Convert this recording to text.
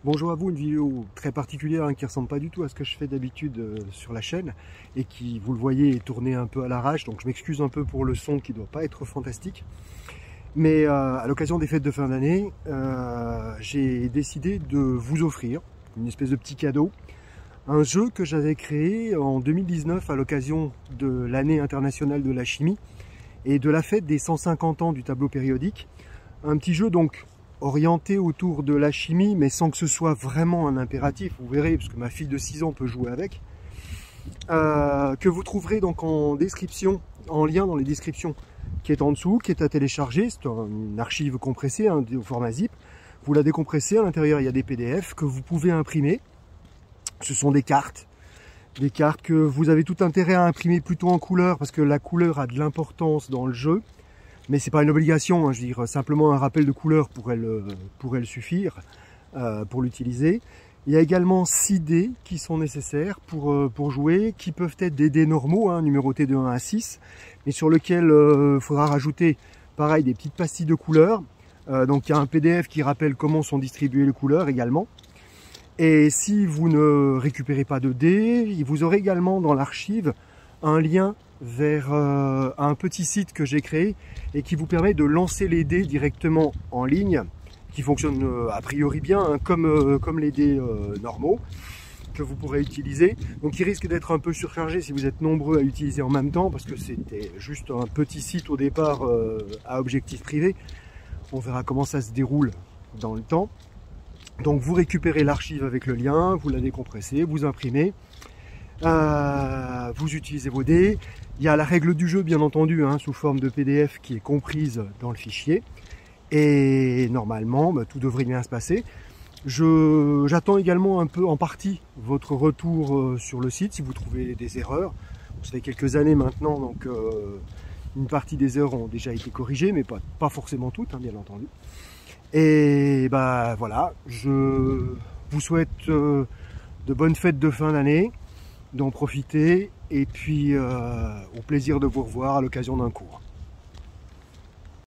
Bonjour à vous, une vidéo très particulière qui ne ressemble pas du tout à ce que je fais d'habitude sur la chaîne et qui, vous le voyez, est tournée un peu à l'arrache, donc je m'excuse un peu pour le son qui ne doit pas être fantastique. Mais à l'occasion des fêtes de fin d'année, j'ai décidé de vous offrir une espèce de petit cadeau, un jeu que j'avais créé en 2019 à l'occasion de l'année internationale de la chimie et de la fête des 150 ans du tableau périodique. Un petit jeu donc orienté autour de la chimie, mais sans que ce soit vraiment un impératif, vous verrez, parce que ma fille de 6 ans peut jouer avec, que vous trouverez donc en description, en lien dans les descriptions, qui est en dessous, qui est à télécharger. C'est une archive compressée au format zip. Vous la décompressez, à l'intérieur il y a des PDF que vous pouvez imprimer. Ce sont des cartes que vous avez tout intérêt à imprimer plutôt en couleur, parce que la couleur a de l'importance dans le jeu. Mais c'est pas une obligation, hein, je veux dire, simplement un rappel de couleur pourrait suffire pour l'utiliser. Il y a également 6 dés qui sont nécessaires pour jouer, qui peuvent être des dés normaux, hein, numérotés de 1 à 6, mais sur lesquels il faudra rajouter, pareil, des petites pastilles de couleurs. Donc il y a un PDF qui rappelle comment sont distribuées les couleurs également. Et si vous ne récupérez pas de dés, vous aurez également dans l'archive un lien vers un petit site que j'ai créé et qui vous permet de lancer les dés directement en ligne, qui fonctionne a priori bien, hein, comme les dés normaux que vous pourrez utiliser. Donc il risque d'être un peu surchargé si vous êtes nombreux à utiliser en même temps, parce que c'était juste un petit site au départ à objectif privé. On verra comment ça se déroule dans le temps. Donc vous récupérez l'archive avec le lien, vous la décompressez, vous imprimez, vous utilisez vos dés. Il y a la règle du jeu bien entendu, hein, sous forme de PDF qui est comprise dans le fichier. Et normalement, tout devrait bien se passer. J'attends également un peu en partie votre retour sur le site si vous trouvez des erreurs. Ça fait quelques années maintenant, donc une partie des erreurs ont déjà été corrigées, mais pas forcément toutes, hein, bien entendu. Et bah voilà, je vous souhaite de bonnes fêtes de fin d'année, d'en profiter, et puis au plaisir de vous revoir à l'occasion d'un cours.